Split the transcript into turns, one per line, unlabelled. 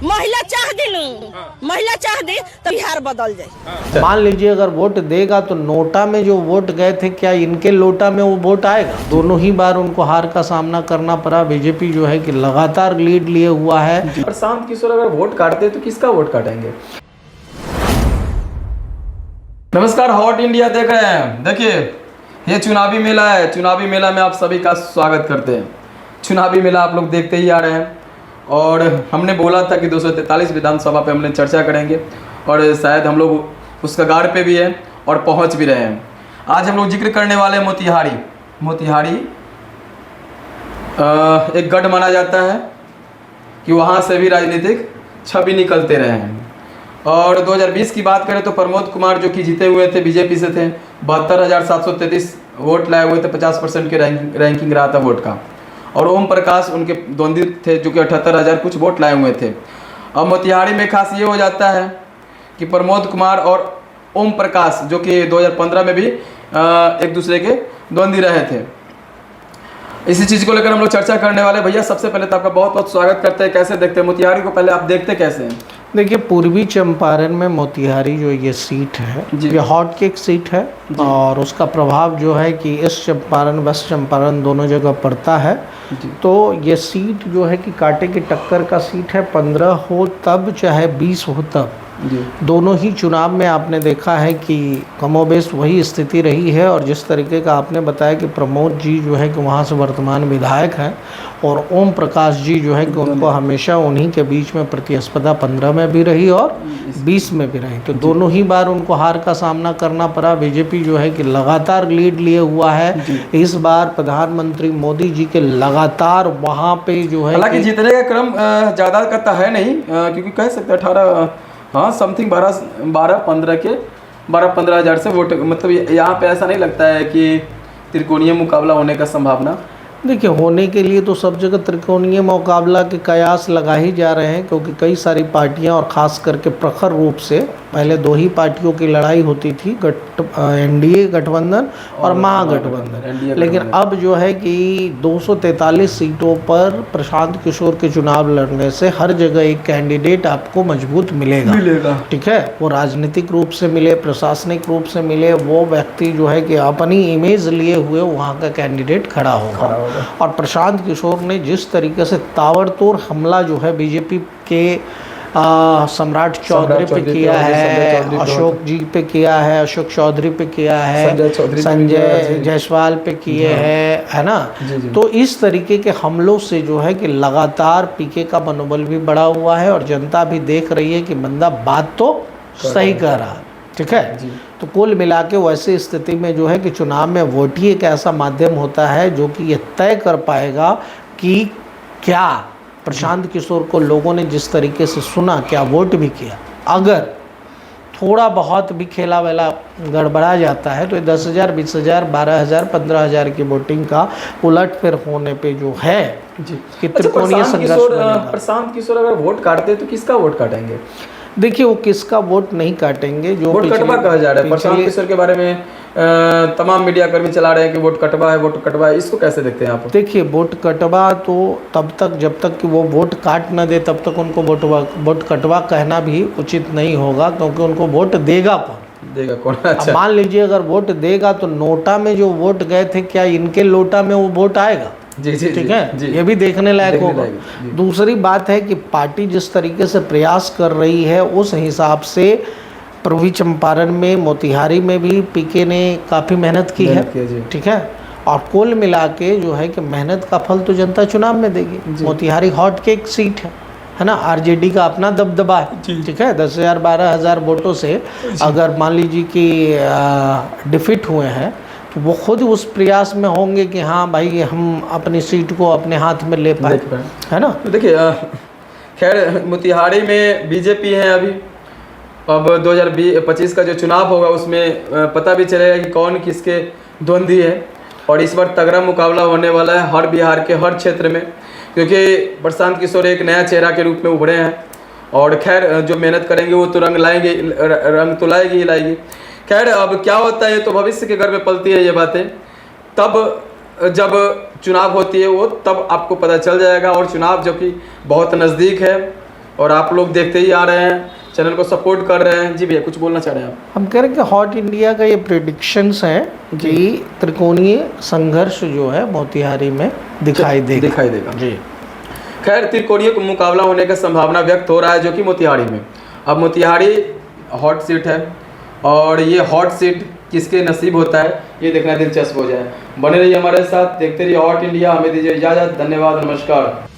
महिला चाह दिनू महिला चाह दी तो बिहार बदल जाए।
मान लीजिए अगर वोट देगा तो नोटा में जो वोट गए थे क्या इनके लोटा में वो वोट आएगा? दोनों ही बार उनको हार का सामना करना पड़ा। बीजेपी जो है कि लगातार लीड लिए हुआ है।
प्रशांत किशोर अगर वोट काटते तो किसका वोट काटेंगे? नमस्कार, हॉट इंडिया देख रहे हैं। देखिए ये चुनावी मेला है। चुनावी मेला में आप सभी का स्वागत करते हैं। चुनावी मेला आप लोग देखते ही आ रहे हैं और हमने बोला था कि 243 विधानसभा पे हमने चर्चा करेंगे और शायद हम लोग उस कगार पे भी हैं और पहुंच भी रहे हैं। आज हम लोग जिक्र करने वाले हैं मोतिहारी एक गढ़ माना जाता है कि वहाँ से भी राजनीतिक छवि निकलते रहे हैं। और 2020 की बात करें तो प्रमोद कुमार जो कि जीते हुए थे, बीजेपी से थे, 72,733 वोट लाए हुए थे। 50% के रैंकिंग रहा था वोट का। और ओम प्रकाश उनके द्वंद्वी थे जो कि 78,000 कुछ वोट लाए हुए थे। अब मोतिहारी में खास ये हो जाता है कि प्रमोद कुमार और ओम प्रकाश जो कि 2015 में भी एक दूसरे के द्वंद्वी रहे थे। इसी चीज़ को लेकर हम लोग चर्चा करने वाले। भैया सबसे पहले तो आपका बहुत बहुत स्वागत करते हैं। कैसे देखते हैं मोतिहारी को? पहले आप देखते कैसे हैं?
देखिए पूर्वी चंपारण में मोतिहारी जो ये सीट है ये हॉट केक सीट है और उसका प्रभाव जो है कि ईस्ट चंपारण वेस्ट चंपारण दोनों जगह पड़ता है। तो ये सीट जो है कि कांटे की टक्कर का सीट है। 15 हो तब चाहे 20 हो तब दोनों ही चुनाव में आपने देखा है कि कमोबेश वही स्थिति रही है। और जिस तरीके का आपने बताया कि प्रमोद जी जो है कि वहाँ से वर्तमान विधायक हैं और ओम प्रकाश जी जो है कि उनको हमेशा उन्हीं के बीच में प्रतिस्पर्धा 15 में भी रही और 20 में भी रही। तो दोनों ही बार उनको हार का सामना करना पड़ा। बीजेपी जो है कि लगातार लीड लिए हुआ है। इस बार प्रधानमंत्री मोदी जी के लगातार वहाँ पे जो है
हालांकि जीतने का क्रम ज़्यादा का है नहीं, क्योंकि कह सकते 18 समथिंग 12-15 हज़ार से वोट। मतलब यहाँ पे ऐसा नहीं लगता है कि त्रिकोणीय मुकाबला होने का संभावना?
देखिए होने के लिए तो सब जगह त्रिकोणीय मुकाबला के कयास लगा ही जा रहे हैं, क्योंकि कई सारी पार्टियां और ख़ास करके प्रखर रूप से पहले दो ही पार्टियों की लड़ाई होती थी, एनडीए गठबंधन और महागठबंधन। लेकिन अब जो है कि 243 सीटों पर प्रशांत किशोर के चुनाव लड़ने से हर जगह एक कैंडिडेट आपको मजबूत मिलेगा। ठीक है, वो राजनीतिक रूप से मिले, प्रशासनिक रूप से मिले, वो व्यक्ति जो है कि अपनी इमेज लिए हुए वहाँ का कैंडिडेट खड़ा होगा। और प्रशांत किशोर ने जिस तरीके से ताबड़तोड़ हमला जो है बीजेपी के सम्राट चौधरी पे किया है, अशोक जी पे किया है, अशोक चौधरी पे किया है, संजय जायसवाल पे किए हैं, है ना। तो इस तरीके के हमलों से जो है कि लगातार पीके का मनोबल भी बढ़ा हुआ है और जनता भी देख रही है कि बंदा बात तो सही कर रहा है। ठीक है, तो कुल मिला के वैसी स्थिति में जो है कि चुनाव में वोट ही एक ऐसा माध्यम होता है जो कि ये तय कर पाएगा कि क्या प्रशांत किशोर को लोगों ने जिस तरीके से सुना, क्या वोट भी किया। अगर थोड़ा बहुत भी खेला वेला गड़बड़ा जाता है तो 10,000, 20,000, 12,000, 15,000 की वोटिंग का उलटफेर होने पे जो है कि त्रिकोणीय संघर्ष।
प्रशांत किशोर अगर वोट काटते तो किसका वोट काटेंगे?
देखिए वो किसका वोट नहीं काटेंगे, जो
वोट कटवा कहा जा रहा है। प्रशांत किशोर के बारे में तमाम मीडिया कर्मी चला रहे हैं कि वोट कटवा है। इसको कैसे देखते हैं आप?
देखिए वोट कटवा तो तब तक जब तक कि वो वोट काट न दे तब तक उनको वोट कटवा कहना भी उचित नहीं होगा, क्योंकि उनको वोट देगा कौन? अच्छा। मान लीजिए अगर वोट देगा तो नोटा में जो वोट गए थे क्या इनके लोटा में वो वोट आएगा? ठीक है, ये भी देखने लायक होगा। दूसरी बात है कि पार्टी जिस तरीके से प्रयास कर रही है उस हिसाब से पूर्वी चंपारण में, मोतिहारी में भी पीके ने काफ़ी मेहनत की है। ठीक है, और कुल मिला के जो है कि मेहनत का फल तो जनता चुनाव में देगी। मोतिहारी हॉट केक सीट है ना, आरजेडी का अपना दबदबा है। ठीक है, 10,000, 12,000 वोटों से अगर मान लीजिए कि डिफीट हुए हैं तो वो खुद उस प्रयास में होंगे कि हाँ भाई हम अपनी सीट को अपने हाथ में ले पाए, है ना।
तो देखिए खैर मोतिहारी में बीजेपी है अभी। अब 2025 का जो चुनाव होगा उसमें पता भी चलेगा कि कौन किसके द्वंद्वी है। और इस बार तगड़ा मुकाबला होने वाला है हर बिहार के हर क्षेत्र में, क्योंकि प्रशांत किशोर एक नया चेहरा के रूप में उभरे हैं। और खैर जो मेहनत करेंगे वो तो रंग तो लाएगी ही लाएगी। खैर अब क्या होता है तो भविष्य के घर में पलती है ये बातें। तब जब चुनाव होती है वो तब आपको पता चल जाएगा। और चुनाव जो कि बहुत नज़दीक है, और आप लोग देखते ही आ रहे हैं, चैनल को सपोर्ट कर रहे हैं। जी भैया कुछ बोलना चाह रहे हैं आप?
हम कह रहे हैं कि हॉट इंडिया का ये प्रेडिक्शंस हैं कि त्रिकोणीय संघर्ष जो है मोतिहारी में दिखाई देगा
जी। खैर त्रिकोणीय मुकाबला होने का संभावना व्यक्त हो रहा है, जो कि मोतिहारी में। अब मोतिहारी हॉट सीट है और ये हॉट सीट किसके नसीब होता है ये देखना दिलचस्प हो जाए। बने रहिए हमारे साथ, देखते रहिए हॉट इंडिया। हमें दीजिए इजाज़त, धन्यवाद, नमस्कार।